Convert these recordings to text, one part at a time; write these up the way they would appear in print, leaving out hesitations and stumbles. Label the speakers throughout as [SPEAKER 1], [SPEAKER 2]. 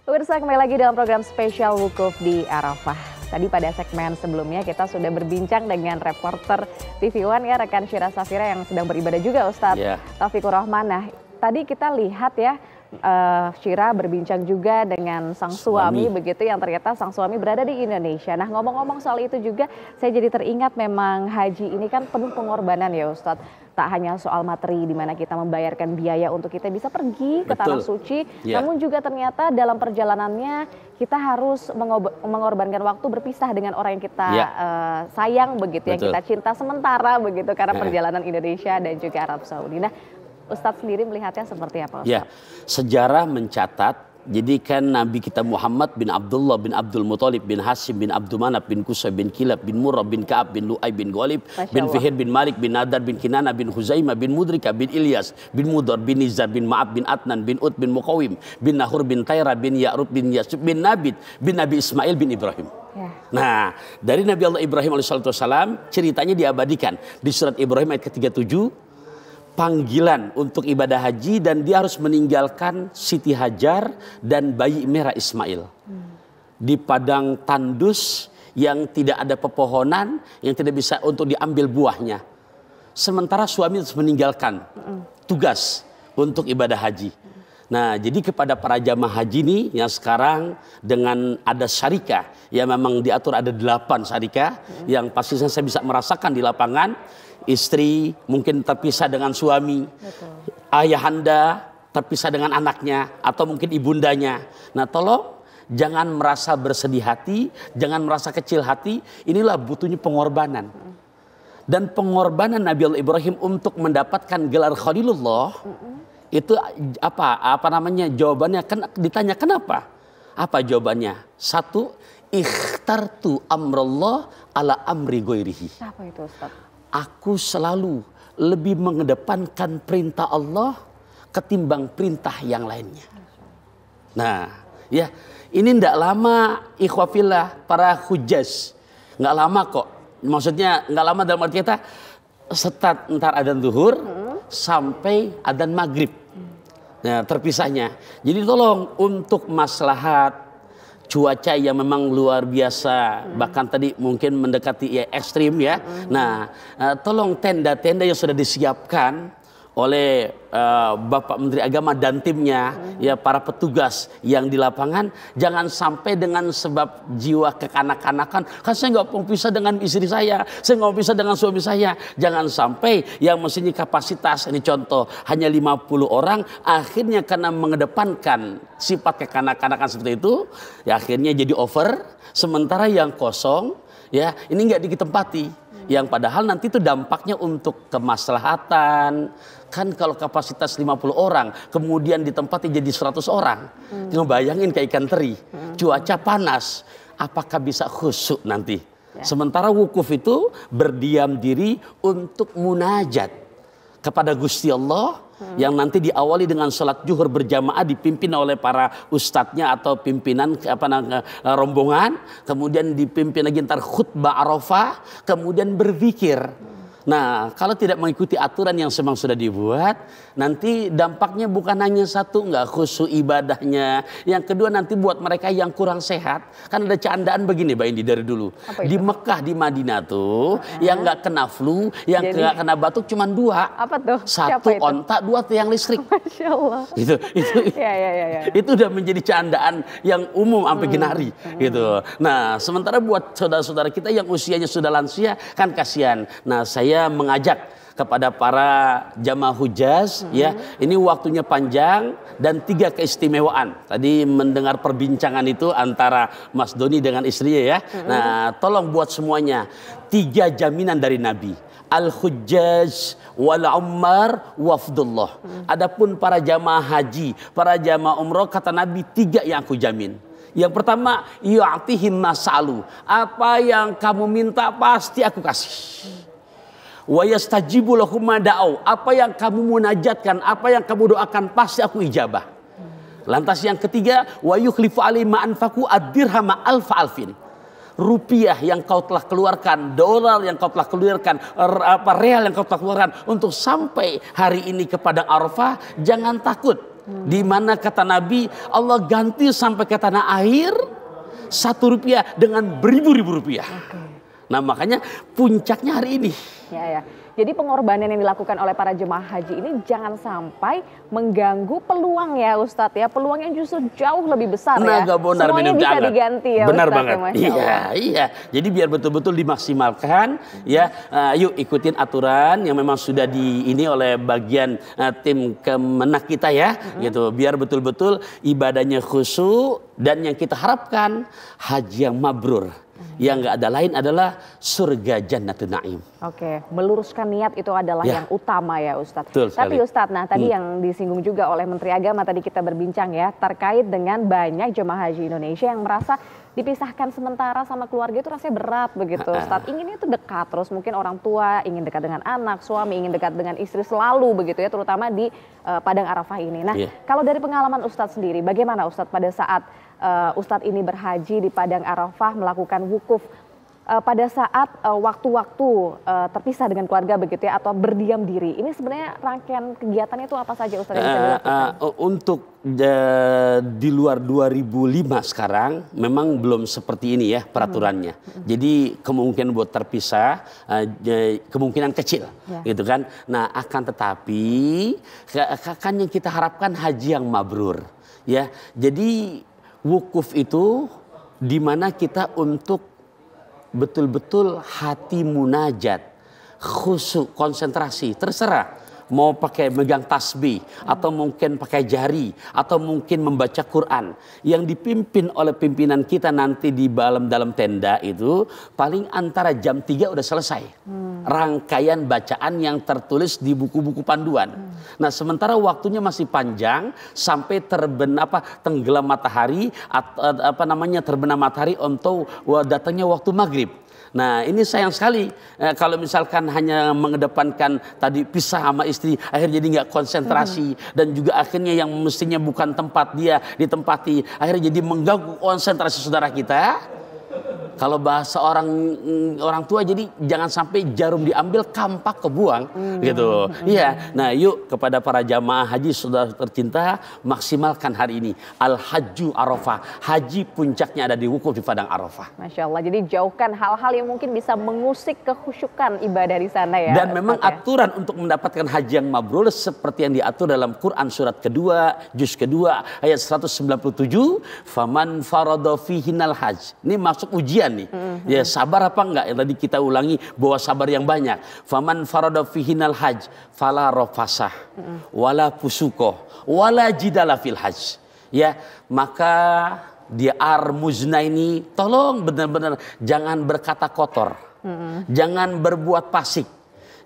[SPEAKER 1] Pemirsa, kembali lagi dalam program spesial Wukuf di Arafah. Tadi pada segmen sebelumnya kita sudah berbincang dengan reporter TV One ya, rekan Syira Safira yang sedang beribadah juga, Ustadz Taufikur Rahman. Nah, tadi kita lihat ya, Syira berbincang juga dengan sang suami begitu, yang ternyata sang suami berada di Indonesia. Nah, ngomong-ngomong soal itu juga saya jadi teringat memang haji ini kan penuh pengorbanan ya Ustadz. Tak hanya soal materi di mana kita membayarkan biaya untuk kita bisa pergi ke tanah suci, namun juga ternyata dalam perjalanannya kita harus mengorbankan waktu berpisah dengan orang yang kita sayang begitu, yang kita cinta sementara begitu karena perjalanan Indonesia dan juga Arab Saudi. Nah, Ustadz sendiri melihatnya seperti apa, Ustadz?
[SPEAKER 2] Ya, sejarah mencatat. Jadi kan Nabi kita Muhammad bin Abdullah bin Abdul Muthalib bin Hashim bin Abdul Manaf bin Qusay bin Kilab bin Murrah bin Ka'ab bin Lu'ay bin Ghalib bin Fihir bin Malik bin Nadar bin Kinana bin Huzaimah bin Mudrika bin Ilyas bin Mudar bin Nizar bin Ma'ab bin Adnan bin Ut bin Muqawim bin Nahur bin Taira bin Ya'rub bin Yasub bin Nabid bin Nabi Ismail bin Ibrahim. Nah, dari Nabi Allah Ibrahim alaihissalam ceritanya diabadikan di surat Ibrahim ayat ke-37. Panggilan untuk ibadah haji dan dia harus meninggalkan Siti Hajar dan bayi merah Ismail di padang tandus yang tidak ada pepohonan, yang tidak bisa untuk diambil buahnya. Sementara suami harus meninggalkan tugas untuk ibadah haji. Nah, jadi kepada para jamaah haji ini yang sekarang dengan ada syarikah, ya memang diatur ada 8 syarikah yang pasti saya bisa merasakan di lapangan. Istri mungkin terpisah dengan suami, ayahanda terpisah dengan anaknya, atau mungkin ibundanya. Nah, tolong jangan merasa bersedih hati, jangan merasa kecil hati. Inilah butuhnya pengorbanan. Dan pengorbanan Nabi Allah Ibrahim untuk mendapatkan gelar Khalilullah itu apa namanya? Jawabannya ditanya kenapa? Apa jawabannya? 1, ikhtartu amrullah ala amri ghairihi.
[SPEAKER 1] Apa itu, Ustaz?
[SPEAKER 2] Aku selalu lebih mengedepankan perintah Allah ketimbang perintah yang lainnya. Nah, ya ini tidak lama ikhwafillah para hujjaj. Nggak lama kok. Maksudnya nggak lama dalam arti kata entar adzan zuhur sampai adzan maghrib. Nah, terpisahnya. Jadi tolong untuk maslahat cuaca yang memang luar biasa, bahkan tadi mungkin mendekati ya ekstrim ya. Nah, tolong tenda-tenda yang sudah disiapkan oleh Bapak Menteri Agama dan timnya, ya para petugas yang di lapangan, jangan sampai dengan sebab jiwa kekanak-kanakan, kan saya nggak mau pisah dengan istri saya nggak mau pisah dengan suami saya. Jangan sampai yang mestinya kapasitas, ini contoh, hanya 50 orang, akhirnya karena mengedepankan sifat kekanak-kanakan seperti itu, ya akhirnya jadi over, sementara yang kosong, ya ini nggak ditempati. Yang padahal nanti itu dampaknya untuk kemaslahatan. Kan kalau kapasitas 50 orang kemudian ditempati jadi 100 orang. Ngebayangin kayak ikan teri. Cuaca panas. Apakah bisa khusyuk nanti? Sementara wukuf itu berdiam diri untuk munajat kepada Gusti Allah. Yang nanti diawali dengan sholat zuhur berjamaah dipimpin oleh para ustadznya atau pimpinan rombongan, kemudian dipimpin lagi ntar khutbah Arafah, kemudian berzikir. Nah, kalau tidak mengikuti aturan yang memang sudah dibuat, nanti dampaknya bukan hanya satu, nggak khusyuk ibadahnya. Yang kedua nanti buat mereka yang kurang sehat, kan ada candaan begini Mbak Indi dari dulu. Di Mekah, di Madinah tuh, yang nggak kena flu, yang nggak kena batuk cuma 2.
[SPEAKER 1] Apa tuh?
[SPEAKER 2] Satu ontak, 2 tiang listrik.
[SPEAKER 1] Masya Allah.
[SPEAKER 2] Itu udah menjadi candaan yang umum sampai genari gitu. Nah, sementara buat saudara-saudara kita yang usianya sudah lansia kan kasihan. Nah, saya mengajak kepada para jamaah hujjaj ya, ini waktunya panjang dan 3 keistimewaan. Tadi mendengar perbincangan itu antara Mas Doni dengan istrinya ya. Nah, tolong buat semuanya 3 jaminan dari Nabi. Al-hujjaj wal ummar wafdullah. Adapun para jamaah haji, para jamaah umroh, kata Nabi 3 yang aku jamin. Yang pertama, yu'atihim masalu. Apa yang kamu minta pasti aku kasih. Wa yastajibu lahum ma da'au. Apa yang kamu munajatkan, apa yang kamu doakan pasti aku ijabah. Lantas yang ketiga, wa yukhlifu alaihi ma anfaqu ad-dirhama alfa alfin. Rupiah yang kau telah keluarkan, dolar yang kau telah keluarkan, real yang kau telah keluarkan untuk sampai hari ini ke padang Arafah, jangan takut. Di mana kata Nabi, Allah ganti sampai ke tanah air Rp1 dengan beribu-ribu rupiah. Nah makanya puncaknya hari ini.
[SPEAKER 1] Ya. Jadi pengorbanan yang dilakukan oleh para jemaah haji ini jangan sampai mengganggu peluang ya Ustadz ya. Peluang yang justru jauh lebih besar ya. Semuanya bisa diganti ya
[SPEAKER 2] Benar
[SPEAKER 1] Ustadz
[SPEAKER 2] banget.
[SPEAKER 1] ya,
[SPEAKER 2] Iya. Jadi biar betul-betul dimaksimalkan ya. Yuk ikutin aturan yang memang sudah ini oleh bagian tim Kemenak kita ya. Gitu. Biar betul-betul ibadahnya khusyuk dan yang kita harapkan haji yang mabrur. Yang nggak ada lain adalah surga Jannatul Naim.
[SPEAKER 1] Oke, meluruskan niat itu adalah yang utama ya Ustadz. Tapi Ustadz, nah tadi yang disinggung juga oleh Menteri Agama tadi kita berbincang ya terkait dengan banyak jemaah haji Indonesia yang merasa dipisahkan sementara sama keluarga itu rasanya berat begitu Ustadz. Inginnya itu dekat terus, mungkin orang tua ingin dekat dengan anak, suami ingin dekat dengan istri selalu begitu ya, terutama di Padang Arafah ini. Nah kalau dari pengalaman Ustadz sendiri, bagaimana Ustadz pada saat Ustadz ini berhaji di Padang Arafah melakukan wukuf pada saat waktu-waktu terpisah dengan keluarga begitu ya, atau berdiam diri. Ini sebenarnya rangkaian kegiatannya itu apa saja Ustadz yang bisa dilakukan? Untuk
[SPEAKER 2] di luar 2005 sekarang memang belum seperti ini ya peraturannya. Jadi kemungkinan buat terpisah kemungkinan kecil gitu kan. Nah akan tetapi kan yang kita harapkan haji yang mabrur ya. Jadi wukuf itu di mana kita untuk betul-betul hati munajat, khusyuk, konsentrasi, terserah. Mau pakai megang tasbih, atau mungkin pakai jari, atau mungkin membaca Quran. Yang dipimpin oleh pimpinan kita nanti di dalam tenda itu, paling antara jam 3 udah selesai. Rangkaian bacaan yang tertulis di buku-buku panduan. Nah sementara waktunya masih panjang, sampai tenggelam matahari, terbenam matahari untuk datangnya waktu maghrib. Nah ini sayang sekali kalau misalkan hanya mengedepankan tadi pisah sama istri, akhirnya jadi nggak konsentrasi dan juga akhirnya yang mestinya bukan tempat dia ditempati, akhirnya jadi mengganggu konsentrasi saudara kita. Kalau bahasa orang tua, jadi jangan sampai jarum diambil kampak kebuang gitu. Iya. Nah yuk kepada para jamaah haji saudara tercinta, maksimalkan hari ini Al-Hajju Arafah. Haji puncaknya ada di wukuf di Padang Arafah.
[SPEAKER 1] Masya Allah. Jadi jauhkan hal-hal yang mungkin bisa mengusik kekhusyukan ibadah di sana ya.
[SPEAKER 2] Dan memang aturan untuk mendapatkan haji yang mabrur seperti yang diatur dalam Quran surat kedua, juz kedua ayat 197, faman farada fihinal hajj. Ini masuk ujian nih. Ya sabar apa enggak? Yang tadi kita ulangi bahwa sabar yang banyak. Faman farada fihinal hajj fala rafasah wala fusuqah wala jidala fil hajj. Ya, maka dia armuzna ini tolong benar-benar jangan berkata kotor. Jangan berbuat fasik.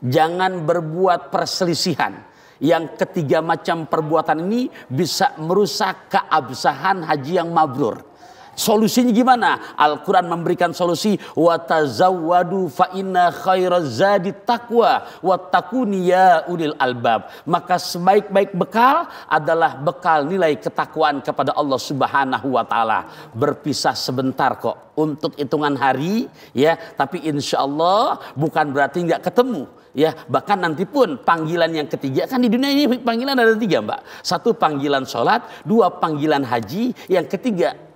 [SPEAKER 2] Jangan berbuat perselisihan. Yang ketiga macam perbuatan ini bisa merusak keabsahan haji yang mabrur. Solusinya gimana? Al-Quran memberikan solusi. Watazawwadu fa inna khairaz zadi taqwa wattaquni ya ulil albab. Maka sebaik-baik bekal adalah bekal nilai ketakwaan kepada Allah Subhanahu wa taala. Berpisah sebentar kok untuk hitungan hari ya, tapi insya Allah bukan berarti nggak ketemu. Ya, bahkan nanti pun panggilan yang ketiga, kan di dunia ini panggilan ada 3 Mbak. 1 panggilan sholat, 2 panggilan haji, yang ketiga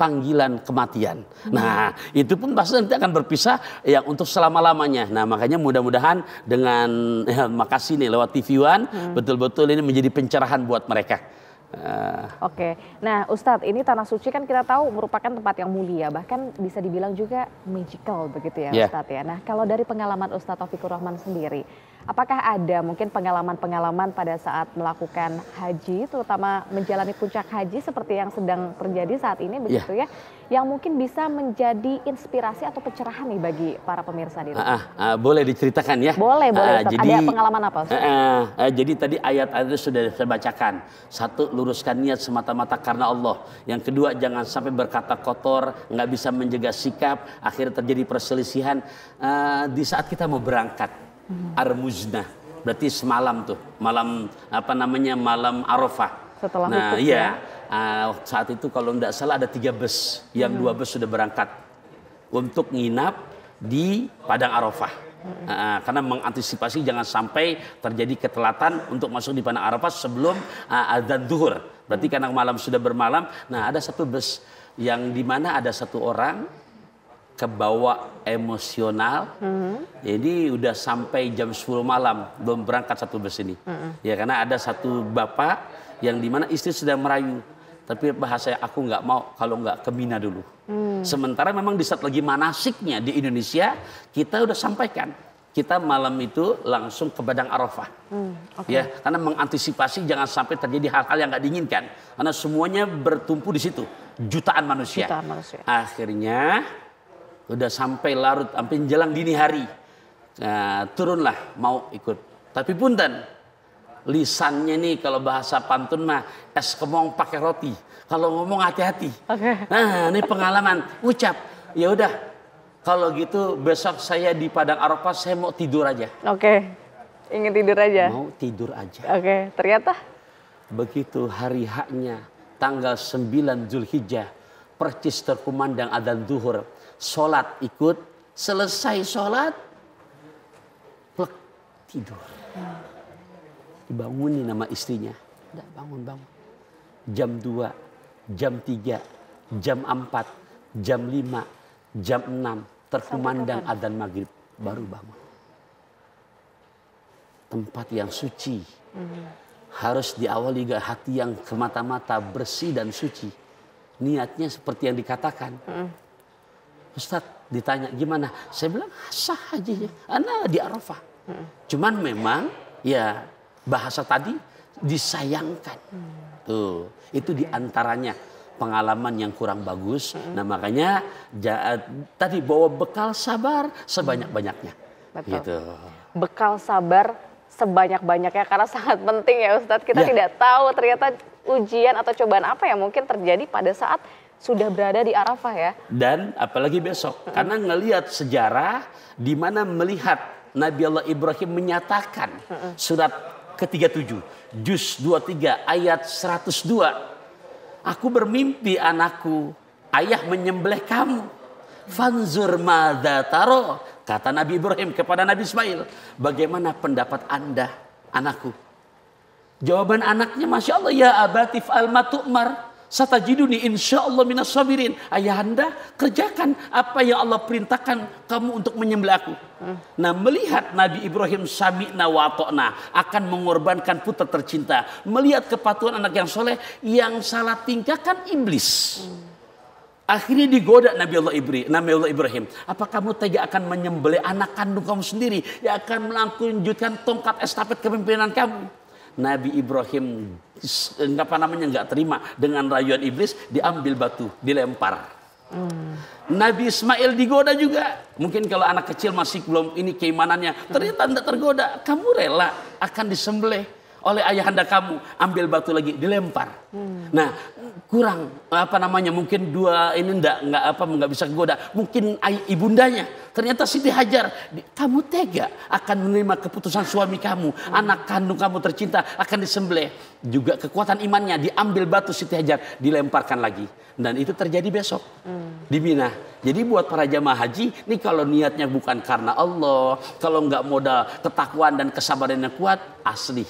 [SPEAKER 2] panggilan kematian. Nah itu pun pasti nanti akan berpisah yang untuk selama-lamanya. Nah makanya mudah-mudahan dengan makasih nih lewat TV One, betul-betul ini menjadi pencerahan buat mereka.
[SPEAKER 1] Oke, nah Ustadz, ini Tanah Suci kan kita tahu merupakan tempat yang mulia, bahkan bisa dibilang juga magical begitu ya Ustadz ya. Nah kalau dari pengalaman Ustadz Taufikur Rahman sendiri, apakah ada mungkin pengalaman-pengalaman pada saat melakukan haji, terutama menjalani puncak haji seperti yang sedang terjadi saat ini begitu ya, yang mungkin bisa menjadi inspirasi atau pencerahan nih bagi para pemirsa di rumah?
[SPEAKER 2] Boleh diceritakan ya?
[SPEAKER 1] Boleh, Ustadz. Jadi, ada pengalaman apa Ustadz?
[SPEAKER 2] Jadi tadi ayat-ayat sudah saya bacakan. 1, luruskan niat semata-mata karena Allah. Yang kedua, jangan sampai berkata kotor, nggak bisa menjaga sikap, akhirnya terjadi perselisihan. Di saat kita mau berangkat, Armuznah, berarti semalam tuh, malam malam Arafah.
[SPEAKER 1] Setelah
[SPEAKER 2] nah iya, saat itu kalau nggak salah ada 3 bus, yang 2 bus sudah berangkat untuk nginap di Padang Arafah. Karena mengantisipasi jangan sampai terjadi ketelatan untuk masuk di padang Arafah sebelum adzan zuhur. Berarti karena malam sudah bermalam. Nah, ada satu bus yang dimana ada satu orang kebawa emosional. Jadi udah sampai jam 10 malam belum berangkat satu bus ini. Ya, karena ada satu bapak yang dimana istri sedang merayu. Tapi bahasa aku nggak mau kalau nggak ke Mina dulu. Sementara memang di saat lagi manasiknya di Indonesia, kita udah sampaikan. Kita malam itu langsung ke Padang Arafah. Ya, karena mengantisipasi jangan sampai terjadi hal-hal yang nggak diinginkan. Karena semuanya bertumpu di situ. Jutaan manusia. Akhirnya udah sampai larut, sampai jelang dini hari. Nah, turunlah mau ikut. Tapi punten. Lisannya nih kalau bahasa pantun mah es kemong pakai roti. Kalau ngomong hati-hati. Nah, ini pengalaman. Ucap, ya udah. Kalau gitu besok saya di Padang Arafah saya mau tidur aja.
[SPEAKER 1] Ingin tidur aja.
[SPEAKER 2] Mau tidur aja.
[SPEAKER 1] Ternyata
[SPEAKER 2] begitu hari haknya tanggal 9 Zulhijjah, percis terkumandang adzan zuhur. Sholat ikut, selesai sholat, plek, tidur. Dibangunin nama istrinya. Udah bangun. Jam 2, jam 3, jam 4, jam 5, jam 6. Terkumandang adzan maghrib. Baru bangun. Tempat yang suci. Harus diawali dengan hati yang semata-mata bersih dan suci. Niatnya seperti yang dikatakan. Ustadz ditanya gimana? Saya bilang sah hajinya. Ana di Arafah. Cuman memang ya bahasa tadi disayangkan. Tuh, itu diantaranya pengalaman yang kurang bagus. Nah makanya tadi bawa bekal sabar sebanyak-banyaknya. Gitu.
[SPEAKER 1] Bekal sabar sebanyak-banyaknya karena sangat penting ya Ustadz. Kita tidak tahu ternyata ujian atau cobaan apa yang mungkin terjadi pada saat sudah berada di Arafah ya. Dan
[SPEAKER 2] apalagi besok. Karena ngelihat sejarah di mana melihat Nabi Allah Ibrahim menyatakan surat ke-37, juz 23 ayat 102. Aku bermimpi anakku, ayah menyembelih kamu. Fanzur madza taro, kata Nabi Ibrahim kepada Nabi Ismail, bagaimana pendapat Anda, anakku? Jawaban anaknya, Masya Allah, ya abatif al-matu'mar, satajiduni insyaallah minas sabirin. Ayahanda, kerjakan apa yang Allah perintahkan kamu untuk menyembelih aku. Nah, melihat Nabi Ibrahim sami'na wa ata'na, akan mengorbankan putra tercinta, melihat kepatuhan anak yang soleh, yang salah tingkah kan iblis. Akhirnya digoda Nabi Allah Ibrahim. Apa kamu tega akan menyembelih anak kandung kamu sendiri yang akan melanjutkan tongkat estafet kepemimpinan kamu? Nabi Ibrahim nggak terima dengan rayuan iblis, diambil batu, dilempar. Nabi Ismail digoda juga. Mungkin kalau anak kecil masih belum ini keimanannya, ternyata tidak tergoda. Kamu rela akan disembelih oleh ayahanda kamu, ambil batu lagi, dilempar. Nah, kurang mungkin dua ini nggak bisa kegoda. Mungkin ibundanya, ternyata Siti Hajar, kamu tega akan menerima keputusan suami kamu, anak kandung kamu tercinta akan disembelih. Juga kekuatan imannya, diambil batu Siti Hajar, dilemparkan lagi. Dan itu terjadi besok di Mina. Jadi buat para jamaah haji, ini kalau niatnya bukan karena Allah, kalau nggak modal ketakwaan dan kesabaran yang kuat, asli.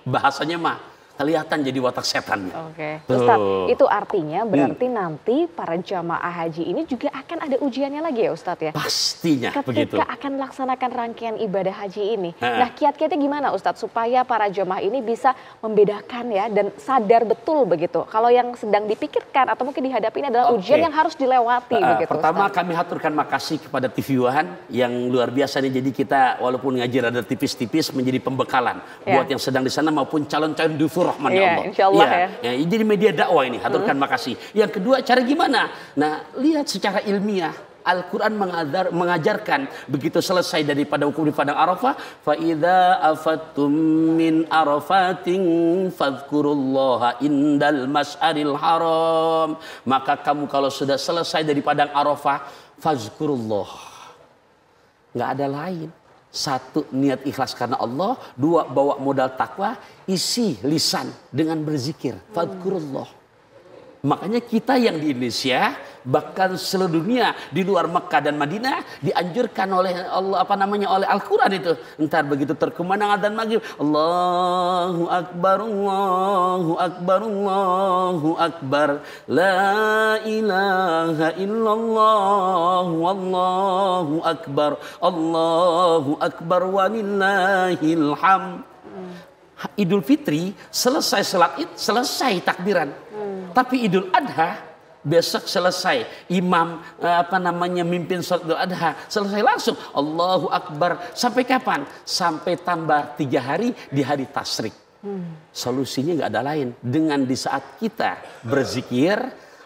[SPEAKER 2] Bahasanya mah kelihatan jadi watak setannya.
[SPEAKER 1] Ustadz, itu artinya berarti nanti para jamaah haji ini juga akan ada ujiannya lagi ya Ustadz ya?
[SPEAKER 2] Pastinya begitu.
[SPEAKER 1] Ketika akan melaksanakan rangkaian ibadah haji ini. Nah, kiat-kiatnya gimana Ustadz supaya para jamaah ini bisa membedakan ya dan sadar betul begitu. Kalau yang sedang dipikirkan atau mungkin dihadapi ini adalah ujian yang harus dilewati begitu.
[SPEAKER 2] Pertama
[SPEAKER 1] Ustadz,
[SPEAKER 2] kami haturkan makasih kepada TV One yang luar biasa nih. Jadi kita walaupun ngaji rada tipis-tipis menjadi pembekalan buat yang sedang di sana maupun calon-calon dufur rahman ya Allah.
[SPEAKER 1] Insyaallah ya.
[SPEAKER 2] Jadi media dakwah ini, haturkan makasih. Yang kedua, cara gimana? Nah, lihat secara ilmiah. Al-Quran mengajarkan begitu selesai daripada hukum di Padang Arafah, fa idza afattum min arafatin fadhkurullaha indal mas'aril haram. Maka kamu kalau sudah selesai dari Padang Arafah, fadhkurullah. Nggak ada lain. Satu, niat ikhlas karena Allah. Dua, bawa modal takwa. Isi lisan dengan berzikir. Fadhkurullah. Makanya kita yang di Indonesia bahkan seluruh dunia di luar Mekah dan Madinah dianjurkan oleh Allah oleh Al-Qur'an itu. Entar begitu terkumandang adzan maghrib, Allahu Akbar, Allahu Akbar, Allahu Akbar, la ilaha illallah, wallahu akbar, Allahu Akbar walillahil hamd. Idul Fitri selesai salat Id, selesai takbiran. Tapi Idul Adha besok selesai imam mimpin salat Idul Adha, selesai langsung Allahu Akbar. Sampai kapan? Sampai tambah 3 hari di hari tasyrik. Solusinya nggak ada lain, dengan di saat kita berzikir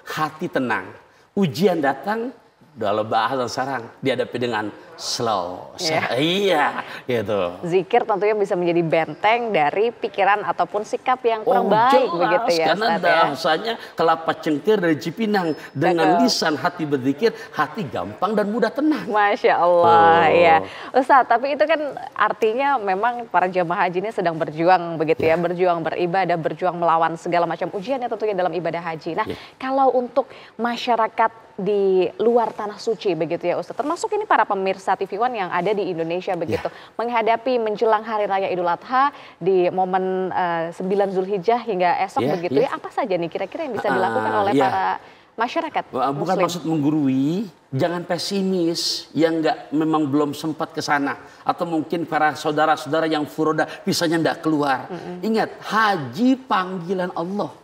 [SPEAKER 2] hati tenang, ujian datang dalam bahasa sarang dihadapi dengan slow. Iya, gitu.
[SPEAKER 1] Zikir tentunya bisa menjadi benteng dari pikiran ataupun sikap yang kurang baik,
[SPEAKER 2] jelas,
[SPEAKER 1] begitu ya,
[SPEAKER 2] karena bahasanya kelapa cengkir dari Cipinang, dengan lisan hati berzikir, hati gampang dan mudah tenang.
[SPEAKER 1] Masya Allah, ya. Ustadz, tapi itu kan artinya memang para jamaah haji ini sedang berjuang, begitu ya, berjuang beribadah, berjuang melawan segala macam ujian yang tentunya dalam ibadah haji. Nah, kalau untuk masyarakat di luar tanah suci, begitu ya Ustadz, termasuk ini para pemirsa TV One yang ada di Indonesia, begitu, menghadapi menjelang Hari Raya Idul Adha di momen 9 Zulhijjah hingga esok, begitu ya, apa saja nih kira-kira yang bisa dilakukan oleh para masyarakat
[SPEAKER 2] Bukan
[SPEAKER 1] Muslim?
[SPEAKER 2] maksud menggurui, jangan pesimis yang memang belum sempat ke sana, atau mungkin para saudara-saudara yang furoda visanya enggak keluar. Ingat, haji panggilan Allah.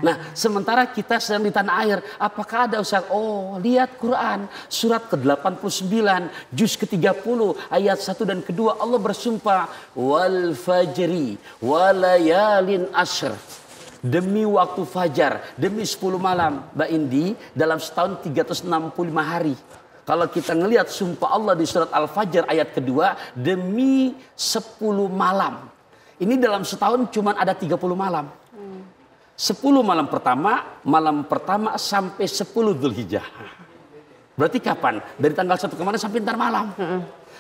[SPEAKER 2] Nah, sementara kita sedang di tanah air, apakah ada Ustaz? Oh, lihat Quran surat ke-89 juz ke-30 ayat 1 dan kedua, Allah bersumpah wal fajri walayalin ashr, demi waktu fajar, demi 10 malam. Mbak Indi, dalam setahun 365 hari. Kalau kita ngelihat sumpah Allah di surat Al-Fajr ayat kedua, demi 10 malam. Ini dalam setahun cuma ada 30 malam. 10 malam pertama sampai 10 Dzulhijjah. Berarti kapan? Dari tanggal 1 kemarin sampai ntar malam.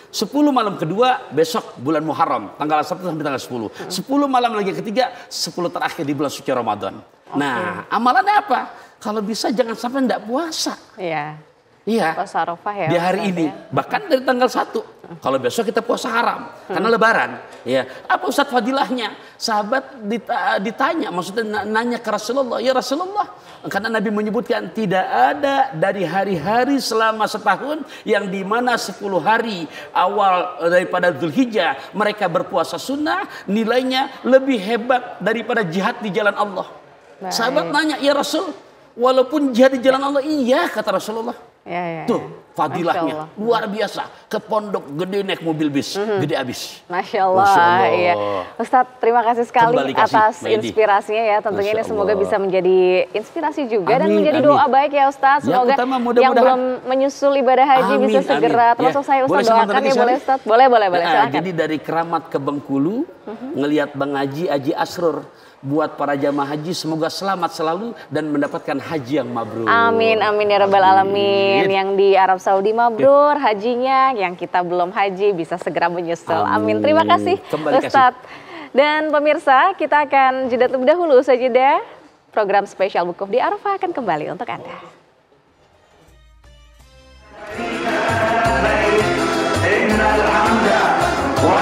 [SPEAKER 2] 10 malam kedua besok bulan Muharram, tanggal 1 sampai tanggal 10. 10 malam lagi ketiga, 10 terakhir di bulan suci Ramadan. Nah, amalannya apa? Kalau bisa jangan sampai enggak puasa. Iya. Puasa Arafah ya. Di hari ini, bahkan dari tanggal 1. Kalau besok kita puasa haram karena lebaran. Ya, apa Ustadz fadilahnya? Sahabat ditanya, maksudnya nanya ke Rasulullah, ya Rasulullah, karena Nabi menyebutkan tidak ada dari hari-hari selama setahun yang dimana 10 hari awal daripada Dzulhijjah mereka berpuasa sunnah, nilainya lebih hebat daripada jihad di jalan Allah. Sahabat nanya, ya Rasul, walaupun jihad di jalan Allah, iya kata Rasulullah. Tuh fadilahnya luar biasa. Ke pondok gede naik mobil bis, gede abis. Masya Allah. Iya. Ustadz, terima kasih sekali atas inspirasinya ya. Tentunya ini semoga bisa menjadi inspirasi juga dan menjadi doa baik ya Ustadz. Semoga yang belum menyusul ibadah haji bisa segera. Termasuk saya Ustadz, doakan ya, boleh Ustadz? Boleh. Silakan. Jadi dari Keramat ke Bengkulu, ngelihat Bang Haji Asrur. Buat para jamaah haji semoga selamat selalu dan mendapatkan haji yang mabrur. Amin ya rabbal alamin. Yang di Arab Saudi mabrur hajinya, yang kita belum haji bisa segera menyusul. Amin. Terima kasih Ustadz. Dan pemirsa, kita akan jeda terlebih dahulu saja. Program spesial Wukuf di Arafah akan kembali untuk Anda. Innal hamda wa